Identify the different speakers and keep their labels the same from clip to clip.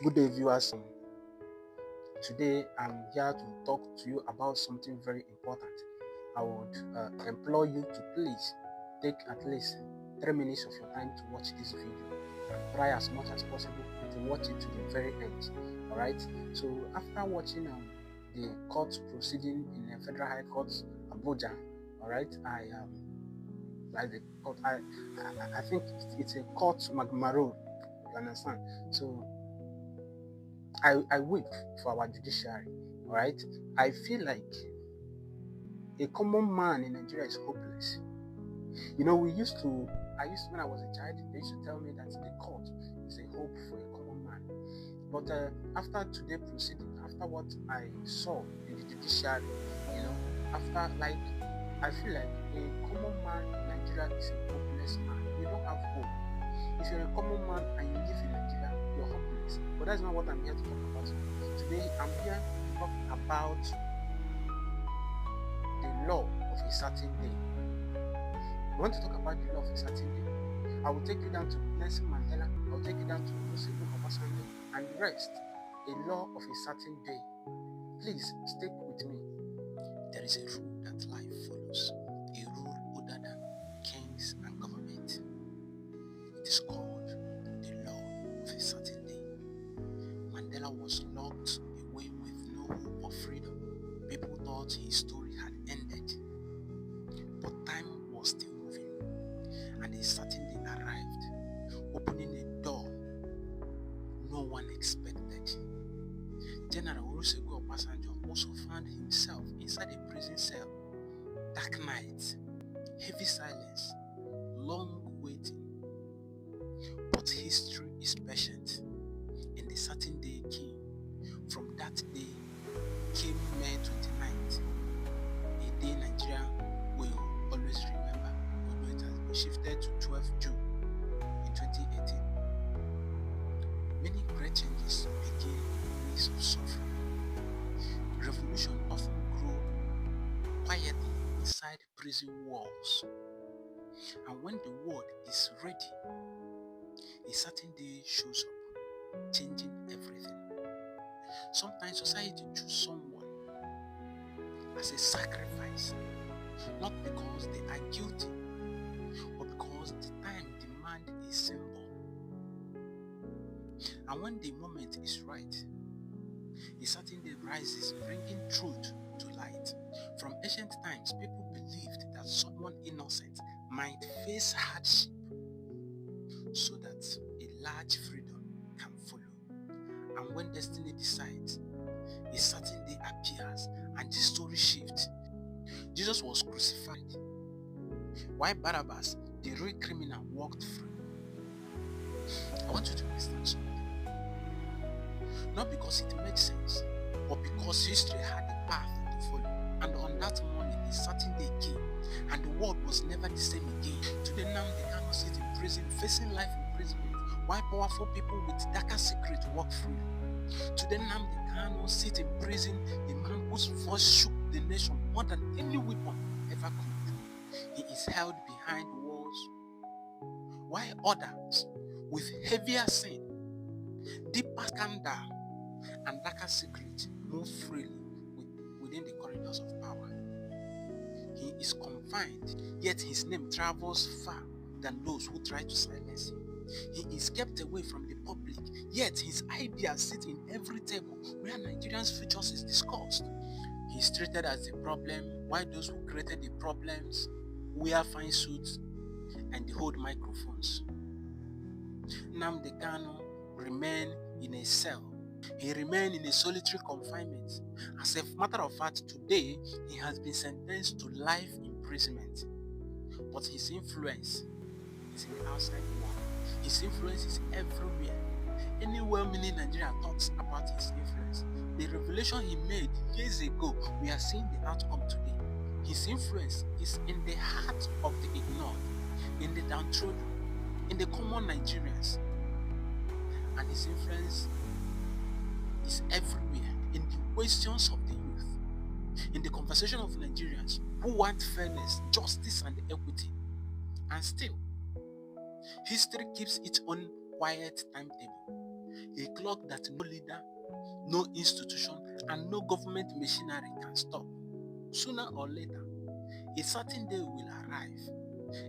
Speaker 1: Good day, viewers. Today, I'm here to talk to you about something very important. I would implore you to please take at least 3 minutes of your time to watch this video and try as much as possible to watch it to the very end. All right. So, after watching the court proceeding in the Federal High Court, Abuja, all right, I think it's a court magmaro. You understand? So I weep for our judiciary. All right. I feel like a common man in Nigeria is hopeless. When I was a child, they used to tell me that the court is a hope for a common man. But after today proceeding, after what I saw in the judiciary, I feel like a common man in Nigeria is a hopeless man. You don't have hope. If you're a common man and you live in Nigeria, you're hopeless. But that's not what I'm here to talk about today. Today, I'm here to talk about the law of a certain day. I want to talk about the law of a certain day. I will take you down to Nelson Mandela. I will take you down to Olusegun Obasanjo and the rest. A law of a certain day. Please stick with me. There is a rule that life follows. A rule older than kings and government. It is called the law of a certain day. Mandela was locked away with no hope of freedom. People thought his story had ended. But time was still moving, and a certain day arrived, opening a door no one expected. General Olusegun Obasanjo also found himself inside a prison cell. Dark nights, heavy silence, long waiting. But history is patient, and the certain day came. From that day came May 29th, a day Nigeria will always remember, although it has been shifted to 12th June in 2018. Many great changes begin in the midst of suffering. Revolution often grow quietly inside prison walls. And when the world is ready, a certain day shows up, changing everything. Sometimes society chooses someone as a sacrifice, not because they are guilty, but because the time demands a symbol. And when the moment is right, a certain day rises, bringing truth to light. From ancient times, people believed that someone innocent might face hardship so that a large freedom can follow. And when destiny decides, a certain day appears and the story shifts. Jesus was crucified, while Barabbas, the real criminal, walked free. I want you to understand something. Not because it makes sense, but because history had a path to follow. And on that morning, a certain day came, and the world was never the same again. Today, Nnamdi Kanu sit in prison, facing life imprisonment, while powerful people with darker secrets walk free. Today, Nnamdi Kanu sit in prison, a man whose voice shook the nation more than any weapon ever could. He is held behind walls, while others with heavier sin, deeper scandal, and darker secrets move freely within the corridors of power. He is confined, yet his name travels far than those who try to silence him. He is kept away from the public, yet his ideas sit in every table where Nigerians' futures is discussed. He is treated as the problem, while those who created the problems wear fine suits and hold microphones. Nnamdi Kanu remained in a cell. He remained in a solitary confinement. As a matter of fact, today he has been sentenced to life imprisonment. But his influence is in the outside world. His influence is everywhere. Any well-meaning Nigerian talks about his influence. The revelation he made years ago, we are seeing the outcome today. His influence is in the heart of the ignored, in the downtrodden, in the common Nigerians. And his influence is everywhere, in the questions of the youth, in the conversation of Nigerians who want fairness, justice, and equity. And still, history keeps its own quiet timetable. A clock that no leader, no institution, and no government machinery can stop. Sooner or later, a certain day will arrive.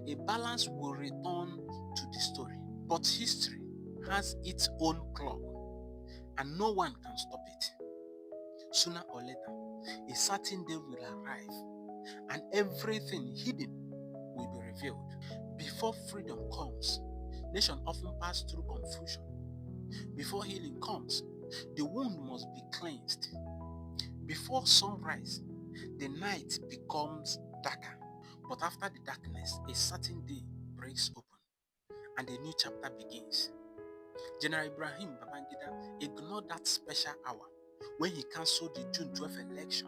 Speaker 1: A balance will return to the story. But history has its own clock, and no one can stop it. Sooner or later, a certain day will arrive, and everything hidden will be revealed. Before freedom comes, nations often pass through confusion. Before healing comes, the wound must be cleansed. Before sunrise, the night becomes darker. But after the darkness, a certain day breaks open and a new chapter begins. General Ibrahim Babangida ignored that special hour when he cancelled the June 12th election.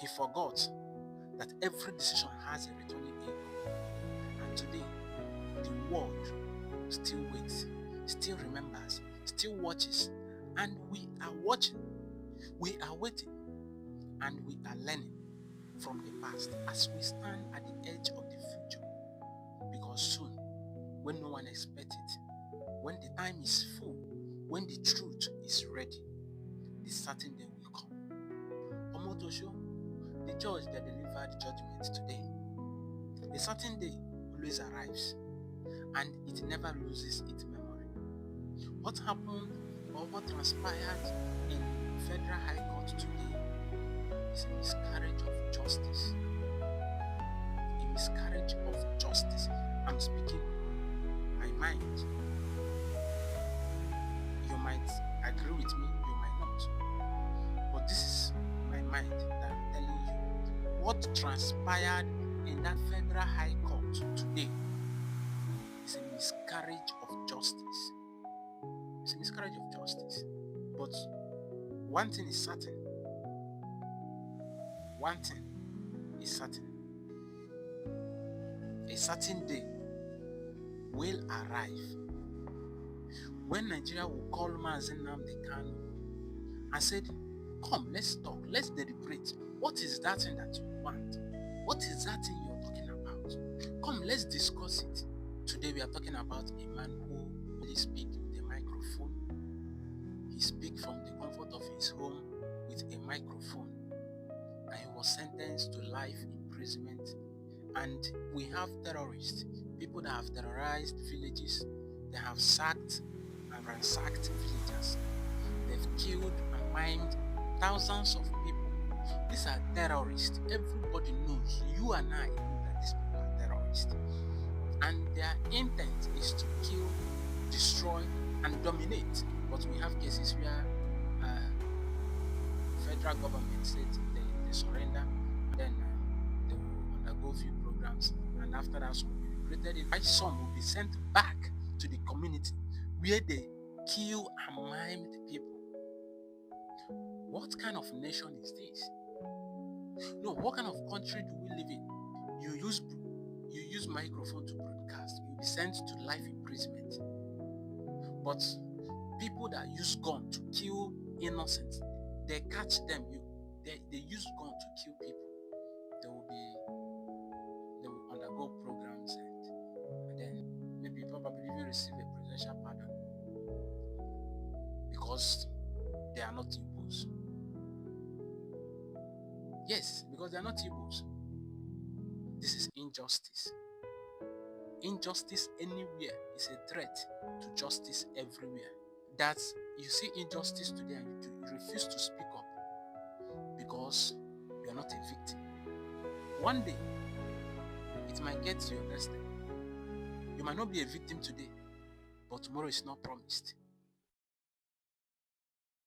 Speaker 1: He forgot that every decision has a returning echo. And today, the world still waits, still remembers, still watches, and we are watching, we are waiting, and we are learning from the past as we stand at the edge of the future. Because soon, when no one expects it, when the time is full, when the truth is ready, the certain day will come. Omotosho, the judge that delivered judgment today, a certain day always arrives, and it never loses its memory. What happened or what transpired in Federal High Court today is a miscarriage of justice. A miscarriage of justice. I'm speaking my mind. You might agree with me, you might not. But this is my mind that I'm telling you. What transpired in that Federal High Court today is a miscarriage of justice. It's a miscarriage of justice. But one thing is certain. One thing is certain. A certain day will arrive when Nigeria will call Mazi Nnamdi Kanu and said, come, let's talk, let's deliberate. What is that thing that you want? What is that thing you're talking about? Come, let's discuss it. Today we are talking about a man who really speaks with a microphone. He speaks from the comfort of his home with a microphone. And he was sentenced to life imprisonment. And we have terrorists, people that have terrorized villages. They have sacked and ransacked villages. They've killed and maimed thousands of people. These are terrorists. Everybody knows, you and I know that these people are terrorists. And their intent is to kill, destroy, and dominate. But we have cases where federal government said they surrender, and then they will undergo few programs, and after that some will be liberated, and some will be sent back to the community where they kill and maim the people. What kind of nation is this? No, what kind of country do we live in? You use microphone to broadcast, you'll be sent to life imprisonment. But people that use gun to kill innocents, they catch them, they use gun to kill people. They will undergo programs, and then maybe probably even receive a presidential pardon because they are not Igbos. Yes, because they are not Igbos. This is injustice. Injustice anywhere is a threat to justice everywhere. That you see injustice today and you refuse to speak up because you are not a victim. One day, it might get to your destiny. You might not be a victim today, but tomorrow is not promised.